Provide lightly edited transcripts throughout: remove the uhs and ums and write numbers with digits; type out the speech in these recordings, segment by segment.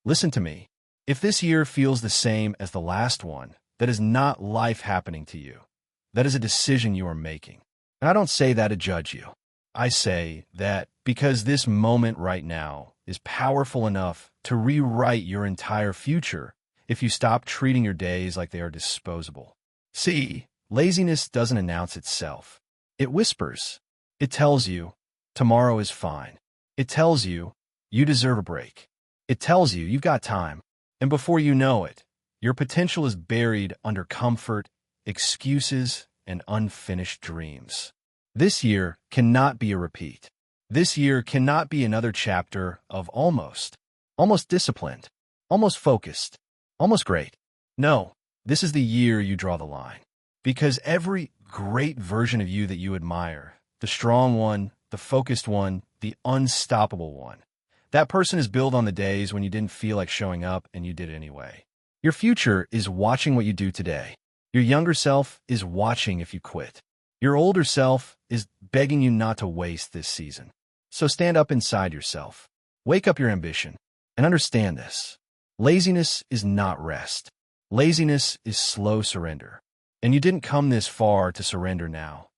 Listen to me. If this year feels the same as the last one, that is not life happening to you. That is a decision you are making. And I don't say that to judge you. I say that because this moment right now is powerful enough to rewrite your entire future if you stop treating your days like they are disposable. See, laziness doesn't announce itself. It whispers. It tells you, tomorrow is fine. It tells you, you deserve a break. It tells you, you've got time. And before you know it, your potential is buried under comfort, excuses, and unfinished dreams. This year cannot be a repeat. This year cannot be another chapter of almost disciplined, almost focused, almost great. No, this is the year you draw the line. Because every great version of you that you admire, the strong one, the focused one, the unstoppable one, that person is built on the days when you didn't feel like showing up and you did it anyway. Your future is watching what you do today. Your younger self is watching if you quit. Your older self is begging you not to waste this season. So stand up inside yourself. Wake up your ambition. And understand this. Laziness is not rest. Laziness is slow surrender. And you didn't come this far to surrender now.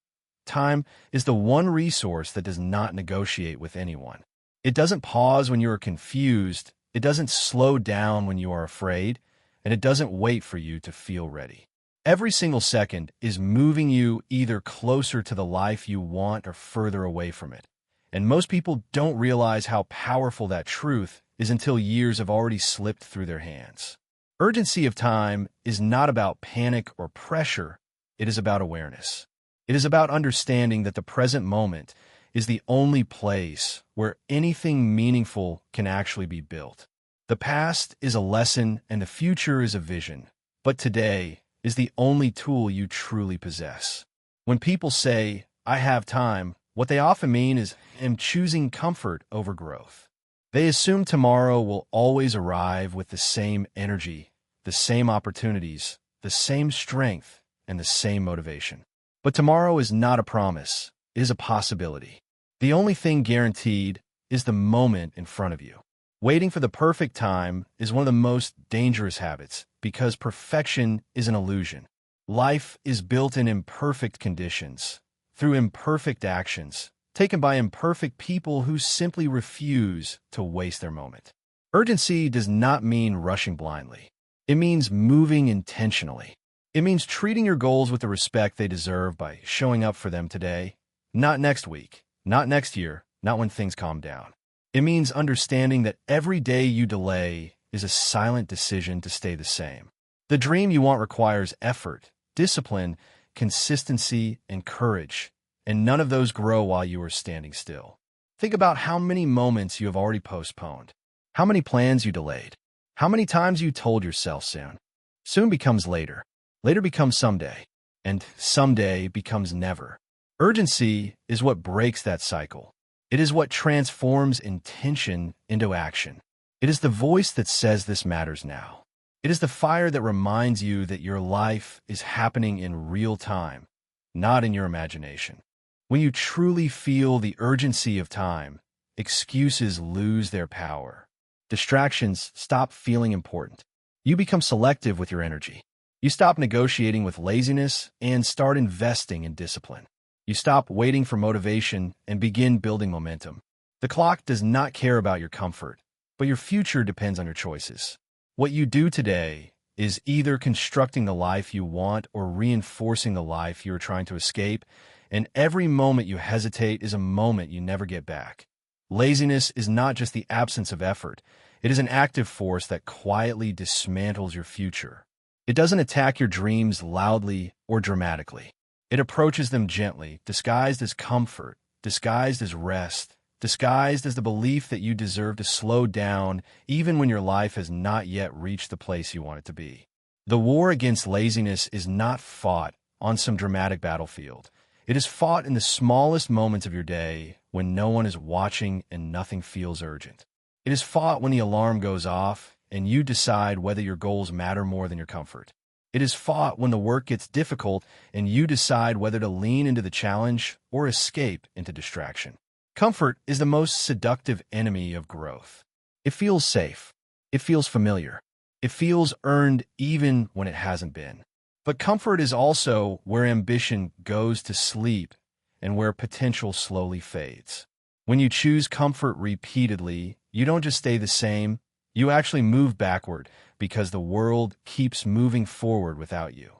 Time is the one resource that does not negotiate with anyone. It doesn't pause when you are confused, it doesn't slow down when you are afraid, and it doesn't wait for you to feel ready. Every single second is moving you either closer to the life you want or further away from it. And most people don't realize how powerful that truth is until years have already slipped through their hands. Urgency of time is not about panic or pressure, it is about awareness. It is about understanding that the present moment is the only place where anything meaningful can actually be built. The past is a lesson and the future is a vision, but today is the only tool you truly possess. When people say, I have time, what they often mean is, I'm choosing comfort over growth. They assume tomorrow will always arrive with the same energy, the same opportunities, the same strength, and the same motivation. But tomorrow is not a promise, it is a possibility. The only thing guaranteed is the moment in front of you. Waiting for the perfect time is one of the most dangerous habits because perfection is an illusion. Life is built in imperfect conditions, through imperfect actions, taken by imperfect people who simply refuse to waste their moment. Urgency does not mean rushing blindly. It means moving intentionally. It means treating your goals with the respect they deserve by showing up for them today, not next week, not next year, not when things calm down. It means understanding that every day you delay is a silent decision to stay the same. The dream you want requires effort, discipline, consistency, and courage, and none of those grow while you are standing still. Think about how many moments you have already postponed, how many plans you delayed, how many times you told yourself soon. Soon becomes later, later becomes someday, and someday becomes never. Urgency is what breaks that cycle. It is what transforms intention into action. It is the voice that says this matters now. It is the fire that reminds you that your life is happening in real time, not in your imagination. When you truly feel the urgency of time, excuses lose their power. Distractions stop feeling important. You become selective with your energy. You stop negotiating with laziness and start investing in discipline. You stop waiting for motivation and begin building momentum. The clock does not care about your comfort, but your future depends on your choices. What you do today is either constructing the life you want or reinforcing the life you are trying to escape, and every moment you hesitate is a moment you never get back. Laziness is not just the absence of effort. It is an active force that quietly dismantles your future. It doesn't attack your dreams loudly or dramatically. It approaches them gently, disguised as comfort, disguised as rest, disguised as the belief that you deserve to slow down even when your life has not yet reached the place you want it to be. The war against laziness is not fought on some dramatic battlefield. It is fought in the smallest moments of your day when no one is watching and nothing feels urgent. It is fought when the alarm goes off and you decide whether your goals matter more than your comfort. It is fought when the work gets difficult and you decide whether to lean into the challenge or escape into distraction. Comfort is the most seductive enemy of growth. It feels safe. It feels familiar. It feels earned even when it hasn't been. But comfort is also where ambition goes to sleep and where potential slowly fades. When you choose comfort repeatedly, you don't just stay the same, you actually move backward because the world keeps moving forward without you.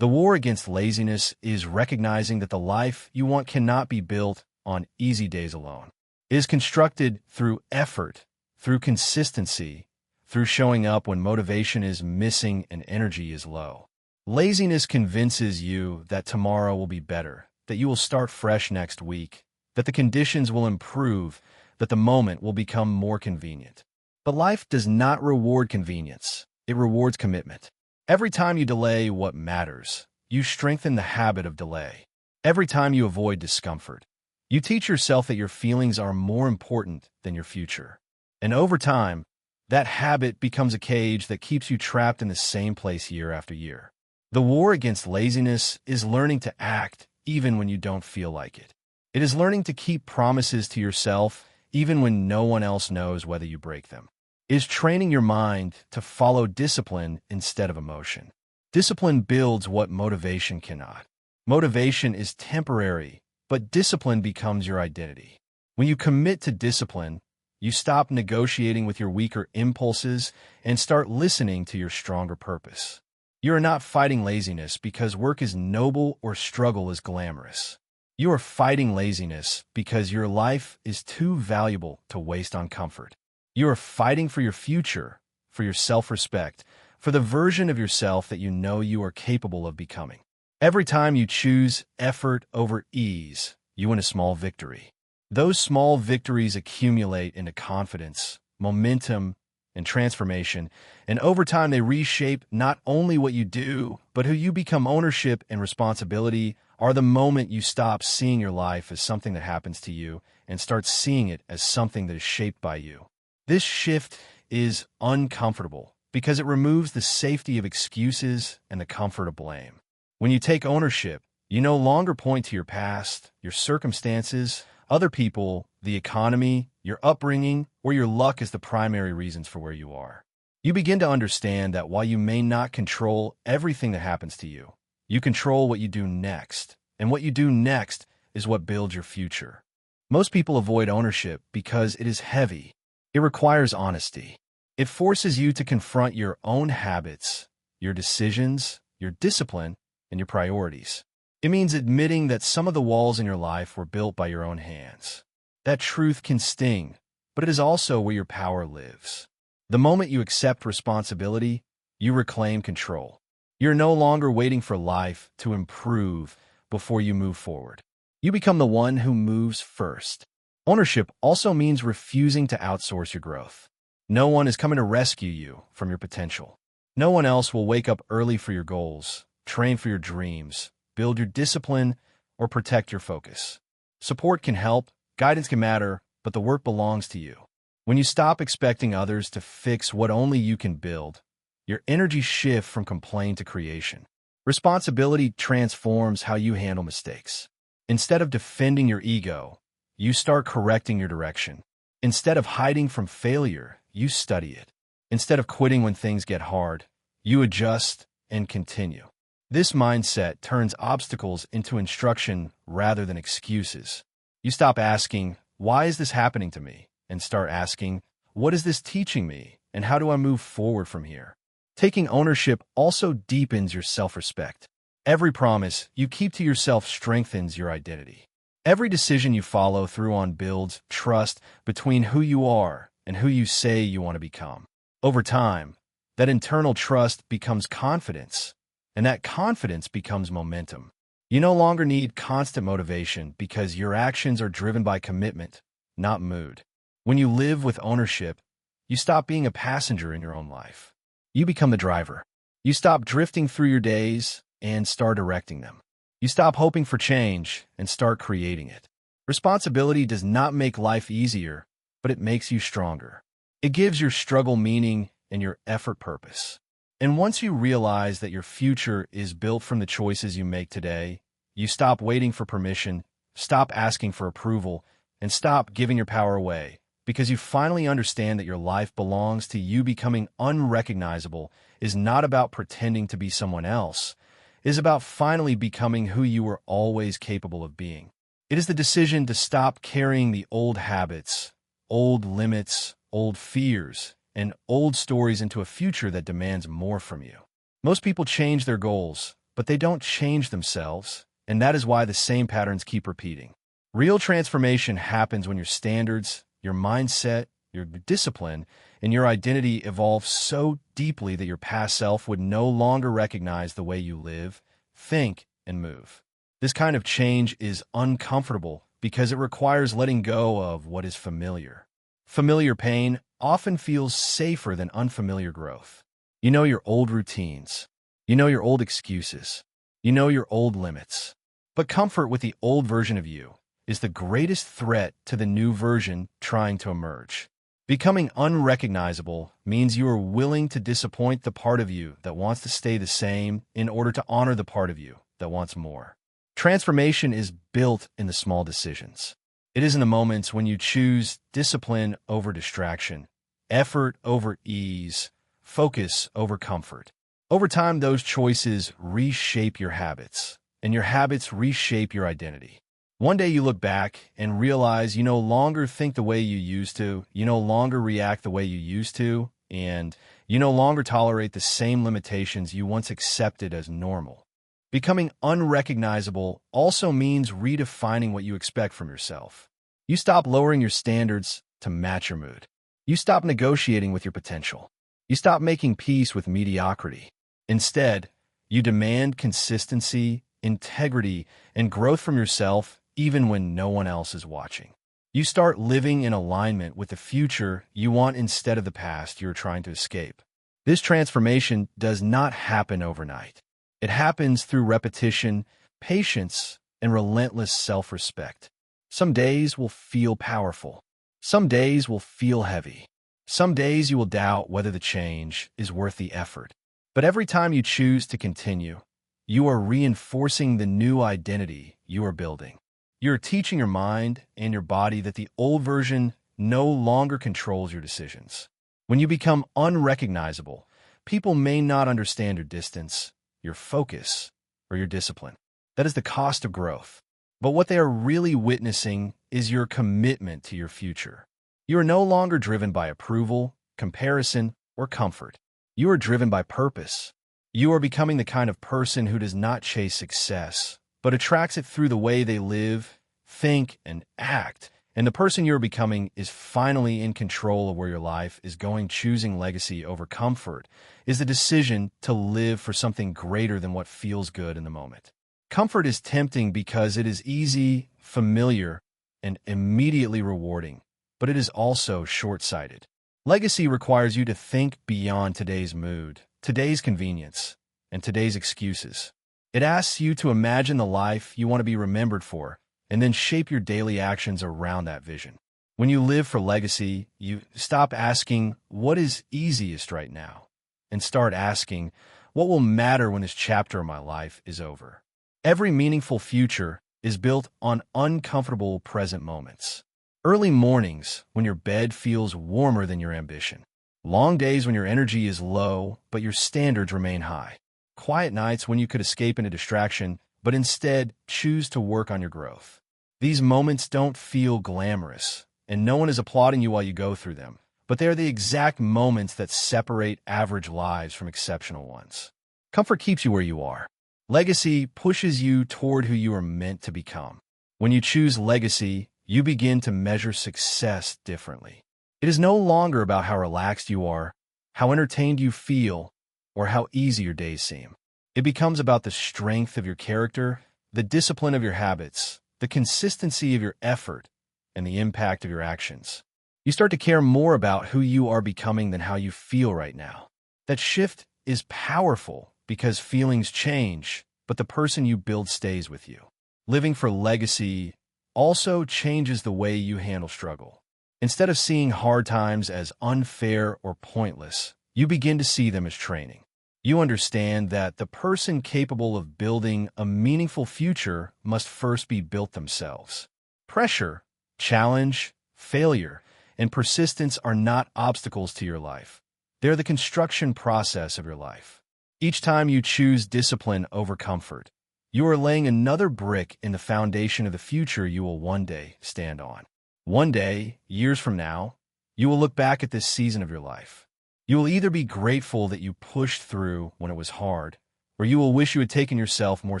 The war against laziness is recognizing that the life you want cannot be built on easy days alone. It is constructed through effort, through consistency, through showing up when motivation is missing and energy is low. Laziness convinces you that tomorrow will be better, that you will start fresh next week, that the conditions will improve, that the moment will become more convenient. But life does not reward convenience. It rewards commitment. Every time you delay what matters, you strengthen the habit of delay. Every time you avoid discomfort, you teach yourself that your feelings are more important than your future. And over time, that habit becomes a cage that keeps you trapped in the same place year after year. The war against laziness is learning to act even when you don't feel like it. It is learning to keep promises to yourself even when no one else knows whether you break them. It is training your mind to follow discipline instead of emotion. Discipline builds what motivation cannot. Motivation is temporary, but discipline becomes your identity. When you commit to discipline, you stop negotiating with your weaker impulses and start listening to your stronger purpose. You are not fighting laziness because work is noble or struggle is glamorous. You are fighting laziness because your life is too valuable to waste on comfort. You are fighting for your future, for your self-respect, for the version of yourself that you know you are capable of becoming. Every time you choose effort over ease, you win a small victory. Those small victories accumulate into confidence, momentum, and transformation, and over time they reshape not only what you do, but who you become. Ownership and responsibility are the moment you stop seeing your life as something that happens to you and start seeing it as something that is shaped by you. This shift is uncomfortable because it removes the safety of excuses and the comfort of blame. When you take ownership, you no longer point to your past, your circumstances, other people, the economy, your upbringing, or your luck as the primary reasons for where you are. You begin to understand that while you may not control everything that happens to you, you control what you do next, and what you do next is what builds your future. Most people avoid ownership because it is heavy. It requires honesty. It forces you to confront your own habits, your decisions, your discipline, and your priorities. It means admitting that some of the walls in your life were built by your own hands. That truth can sting, but it is also where your power lives. The moment you accept responsibility, you reclaim control. You're no longer waiting for life to improve before you move forward. You become the one who moves first. Ownership also means refusing to outsource your growth. No one is coming to rescue you from your potential. No one else will wake up early for your goals, train for your dreams, build your discipline, or protect your focus. Support can help, guidance can matter, but the work belongs to you. When you stop expecting others to fix what only you can build, your energy shifts from complaint to creation. Responsibility transforms how you handle mistakes. Instead of defending your ego, you start correcting your direction. Instead of hiding from failure, you study it. Instead of quitting when things get hard, you adjust and continue. This mindset turns obstacles into instruction rather than excuses. You stop asking, "Why is this happening to me?" and start asking, "What is this teaching me, and how do I move forward from here?" Taking ownership also deepens your self-respect. Every promise you keep to yourself strengthens your identity. Every decision you follow through on builds trust between who you are and who you say you want to become. Over time, that internal trust becomes confidence, and that confidence becomes momentum. You no longer need constant motivation because your actions are driven by commitment, not mood. When you live with ownership, you stop being a passenger in your own life. You become the driver. You stop drifting through your days and start directing them. You stop hoping for change and start creating it. Responsibility does not make life easier, but it makes you stronger. It gives your struggle meaning and your effort purpose. And once you realize that your future is built from the choices you make today, you stop waiting for permission, stop asking for approval, and stop giving your power away because you finally understand that your life belongs to you. Becoming unrecognizable is not about pretending to be someone else. It is about finally becoming who you were always capable of being. It is the decision to stop carrying the old habits, old limits, old fears, and old stories into a future that demands more from you. Most people change their goals, but they don't change themselves, and that is why the same patterns keep repeating. Real transformation happens when your standards, your mindset, your discipline, and your identity evolve so deeply that your past self would no longer recognize the way you live, think, and move. This kind of change is uncomfortable because it requires letting go of what is familiar. Familiar pain often feels safer than unfamiliar growth. You know your old routines. You know your old excuses. You know your old limits. But comfort with the old version of you is the greatest threat to the new version trying to emerge. Becoming unrecognizable means you are willing to disappoint the part of you that wants to stay the same in order to honor the part of you that wants more. Transformation is built in the small decisions. It is in the moments when you choose discipline over distraction, effort over ease, focus over comfort. Over time, those choices reshape your habits, and your habits reshape your identity. One day you look back and realize you no longer think the way you used to, you no longer react the way you used to, and you no longer tolerate the same limitations you once accepted as normal. Becoming unrecognizable also means redefining what you expect from yourself. You stop lowering your standards to match your mood. You stop negotiating with your potential. You stop making peace with mediocrity. Instead, you demand consistency, integrity, and growth from yourself even when no one else is watching. You start living in alignment with the future you want instead of the past you're trying to escape. This transformation does not happen overnight. It happens through repetition, patience, and relentless self-respect. Some days will feel powerful. Some days will feel heavy. Some days you will doubt whether the change is worth the effort. But every time you choose to continue, you are reinforcing the new identity you are building. You're teaching your mind and your body that the old version no longer controls your decisions. When you become unrecognizable, people may not understand your distance, your focus, or your discipline. That is the cost of growth. But what they are really witnessing is your commitment to your future. You are no longer driven by approval, comparison, or comfort. You are driven by purpose. You are becoming the kind of person who does not chase success, but attracts it through the way they live, think, and act. And the person you're becoming is finally in control of where your life is going. Choosing legacy over comfort is the decision to live for something greater than what feels good in the moment. Comfort is tempting because it is easy, familiar, and immediately rewarding, but it is also short-sighted. Legacy requires you to think beyond today's mood, today's convenience, and today's excuses. It asks you to imagine the life you want to be remembered for, and then shape your daily actions around that vision. When you live for legacy, you stop asking, what is easiest right now? And start asking, what will matter when this chapter of my life is over? Every meaningful future is built on uncomfortable present moments. Early mornings when your bed feels warmer than your ambition. Long days when your energy is low, but your standards remain high. Quiet nights when you could escape into distraction, but instead choose to work on your growth. These moments don't feel glamorous, and no one is applauding you while you go through them, but they are the exact moments that separate average lives from exceptional ones. Comfort keeps you where you are. Legacy pushes you toward who you are meant to become. When you choose legacy, you begin to measure success differently. It is no longer about how relaxed you are, how entertained you feel, or how easy your days seem. It becomes about the strength of your character, the discipline of your habits, the consistency of your effort, and the impact of your actions. You start to care more about who you are becoming than how you feel right now. That shift is powerful because feelings change, but the person you build stays with you. Living for legacy also changes the way you handle struggle. Instead of seeing hard times as unfair or pointless, you begin to see them as training. You understand that the person capable of building a meaningful future must first be built themselves. Pressure, challenge, failure, and persistence are not obstacles to your life. They're the construction process of your life. Each time you choose discipline over comfort, you are laying another brick in the foundation of the future you will one day stand on. One day, years from now, you will look back at this season of your life. You will either be grateful that you pushed through when it was hard, or you will wish you had taken yourself more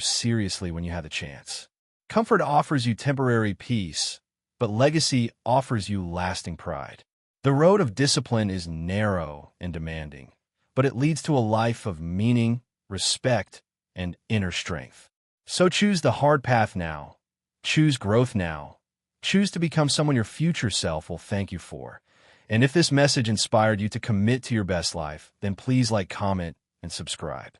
seriously when you had the chance. Comfort offers you temporary peace, but legacy offers you lasting pride. The road of discipline is narrow and demanding, but it leads to a life of meaning, respect, and inner strength. So choose the hard path now. Choose growth now. Choose to become someone your future self will thank you for. And if this message inspired you to commit to your best life, then please like, comment, and subscribe.